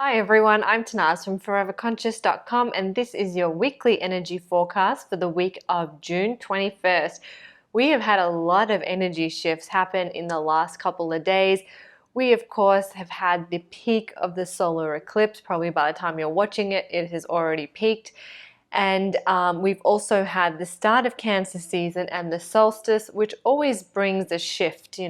Hi everyone, I'm Tanaz from foreverconscious.com and this is your weekly energy forecast for the week of June 21st. We have had a lot of energy shifts happen in the last couple of days. We of course have had the peak of the solar eclipse. Probably by the time you're watching it, it has already peaked. And we've also had the start of Cancer season and the solstice, which always brings a shift,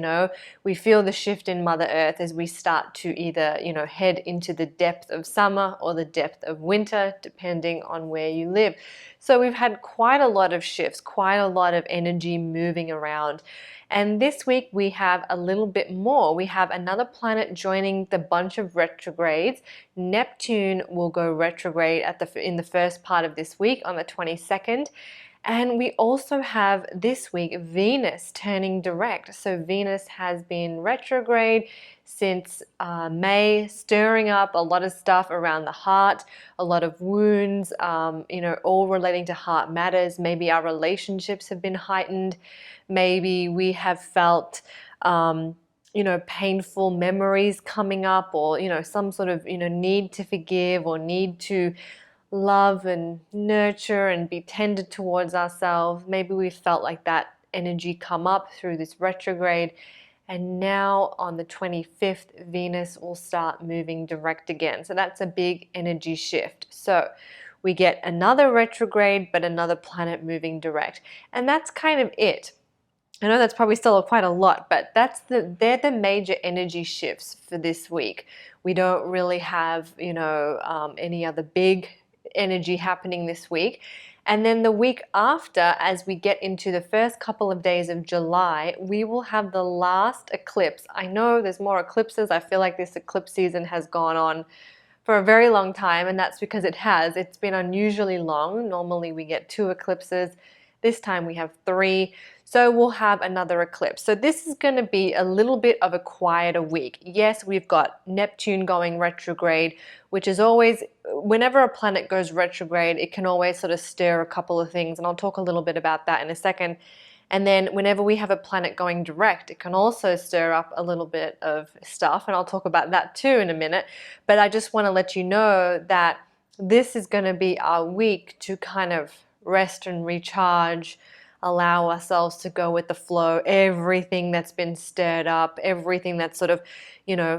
We feel the shift in Mother Earth as we start to either, head into the depth of summer or the depth of winter, depending on where you live. So we've had quite a lot of shifts, quite a lot of energy moving around. And this week we have a little bit more. We have another planet joining the bunch of retrogrades. Neptune will go retrograde in the first part of this week on the 22nd. And we also have this week Venus turning direct. So Venus has been retrograde since May, stirring up a lot of stuff around the heart, a lot of wounds, all relating to heart matters. Maybe our relationships have been heightened. Maybe we have felt painful memories coming up, or, some sort of, need to forgive or need to love and nurture and be tender towards ourselves. Maybe we felt like that energy come up through this retrograde. And now on the 25th, Venus will start moving direct again. So that's a big energy shift. So we get another retrograde, but another planet moving direct. And that's kind of it. I know that's probably still quite a lot, but they're the major energy shifts for this week. We don't really have, any other big energy happening this week. And then the week after, as we get into the first couple of days of July, we will have the last eclipse. I know there's more eclipses. I feel like this eclipse season has gone on for a very long time, and that's because it has. It's been unusually long. Normally we get 2 eclipses. This time we have 3. So we'll have another eclipse. So this is going to be a little bit of a quieter week. Yes, we've got Neptune going retrograde, which is always, whenever a planet goes retrograde, it can always sort of stir a couple of things. And I'll talk a little bit about that in a second. And then whenever we have a planet going direct, it can also stir up a little bit of stuff. And I'll talk about that too in a minute. But I just want to let you know that this is going to be our week to kind of rest and recharge, allow ourselves to go with the flow. Everything that's been stirred up, everything that's sort of,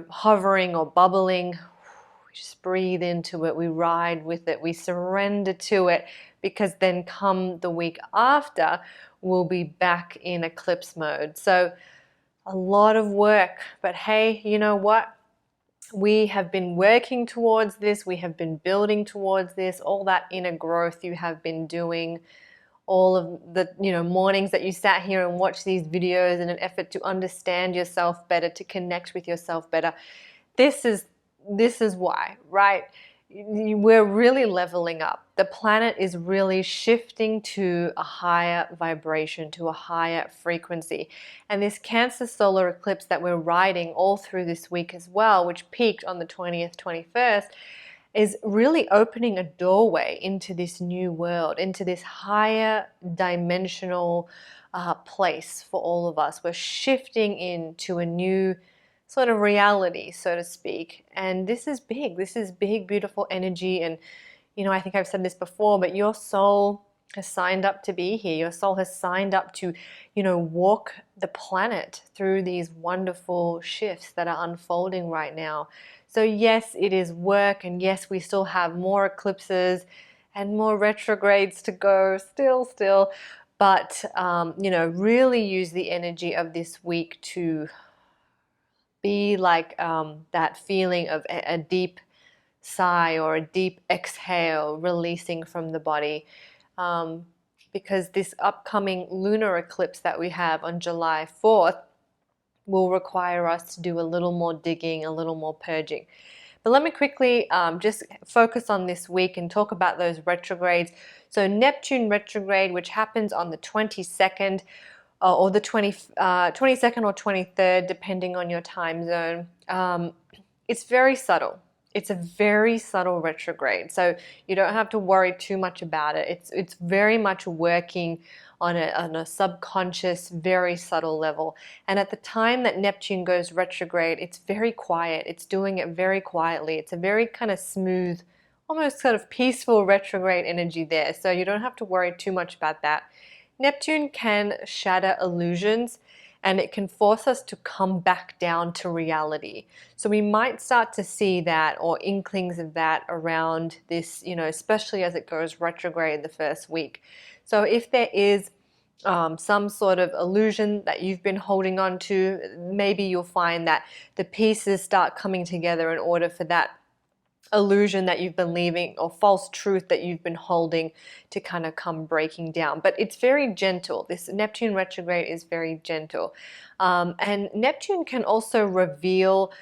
hovering or bubbling, we just breathe into it, we ride with it, we surrender to it, because then come the week after, we'll be back in eclipse mode. So a lot of work, but hey, you know what? We have been working towards this, we have been building towards this, all that inner growth you have been doing, all of the mornings that you sat here and watched these videos in an effort to understand yourself better, to connect with yourself better. This is why, right? We're really leveling up. The planet is really shifting to a higher vibration, to a higher frequency. And this Cancer solar eclipse that we're riding all through this week as well, which peaked on the 20th, 21st, is really opening a doorway into this new world, into this higher dimensional place for all of us. We're shifting into a new sort of reality, so to speak. And this is big. This is big, beautiful energy. And, I think I've said this before, but your soul has signed up to be here. Your soul has signed up to, walk the planet through these wonderful shifts that are unfolding right now. So yes, it is work, and yes, we still have more eclipses and more retrogrades to go still, but, really use the energy of this week to be like that feeling of a deep sigh or a deep exhale releasing from the body, because this upcoming lunar eclipse that we have on July 4th will require us to do a little more digging, a little more purging. But let me quickly just focus on this week and talk about those retrogrades. So Neptune retrograde, which happens on the 22nd, or the 22nd or 23rd, depending on your time zone. It's very subtle. It's a very subtle retrograde, so you don't have to worry too much about it. It's very much working on a subconscious, very subtle level. And at the time that Neptune goes retrograde, it's very quiet. It's doing it very quietly. It's a very kind of smooth, almost sort of peaceful retrograde energy there. So you don't have to worry too much about that. Neptune can shatter illusions and it can force us to come back down to reality. So we might start to see that or inklings of that around this, especially as it goes retrograde the first week. So if there is some sort of illusion that you've been holding on to, maybe you'll find that the pieces start coming together in order for that illusion that you've been leaving or false truth that you've been holding to kind of come breaking down. But it's very gentle. This Neptune retrograde is very gentle. And Neptune can also reveal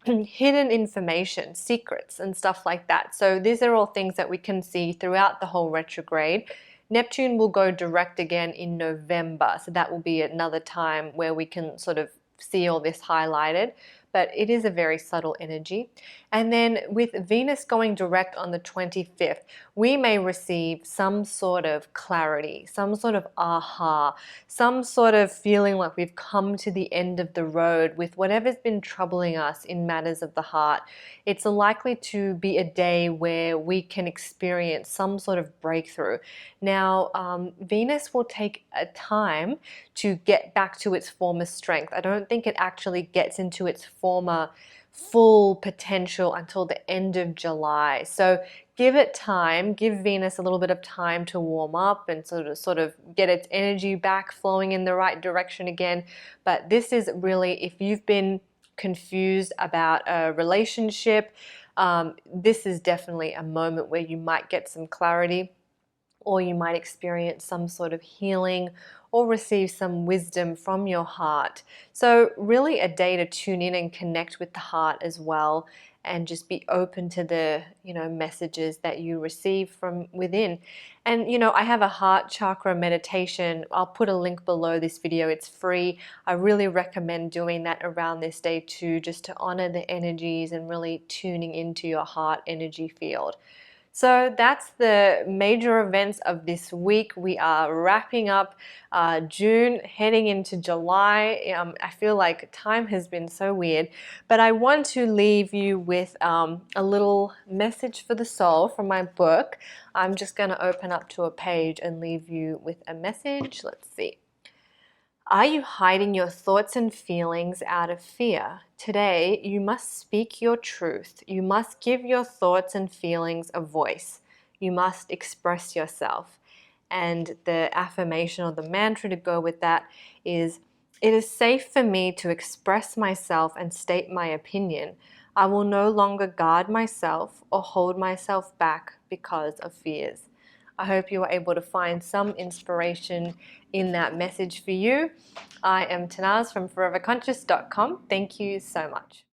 hidden information, secrets and stuff like that. So these are all things that we can see throughout the whole retrograde. Neptune will go direct again in November. So that will be another time where we can sort of see all this highlighted. But it is a very subtle energy. And then with Venus going direct on the 25th, we may receive some sort of clarity, some sort of aha, some sort of feeling like we've come to the end of the road with whatever's been troubling us in matters of the heart. It's likely to be a day where we can experience some sort of breakthrough. Now, Venus will take a time to get back to its former strength. I don't think it actually gets into its former full potential until the end of July. So give it time, give Venus a little bit of time to warm up and sort of get its energy back flowing in the right direction again. But this is really, if you've been confused about a relationship, this is definitely a moment where you might get some clarity, or you might experience some sort of healing or receive some wisdom from your heart. So really a day to tune in and connect with the heart as well, and just be open to the, messages that you receive from within. And, I have a heart chakra meditation. I'll put a link below this video. It's free. I really recommend doing that around this day too, just to honor the energies and really tuning into your heart energy field. So that's the major events of this week. We are wrapping up June, heading into July. I feel like time has been so weird, but I want to leave you with a little message for the soul from my book. I'm just going to open up to a page and leave you with a message. Let's see. Are you hiding your thoughts and feelings out of fear? Today, you must speak your truth. You must give your thoughts and feelings a voice. You must express yourself. And the affirmation or the mantra to go with that is, it is safe for me to express myself and state my opinion. I will no longer guard myself or hold myself back because of fears. I hope you were able to find some inspiration in that message for you. I am Tanaz from foreverconscious.com. Thank you so much.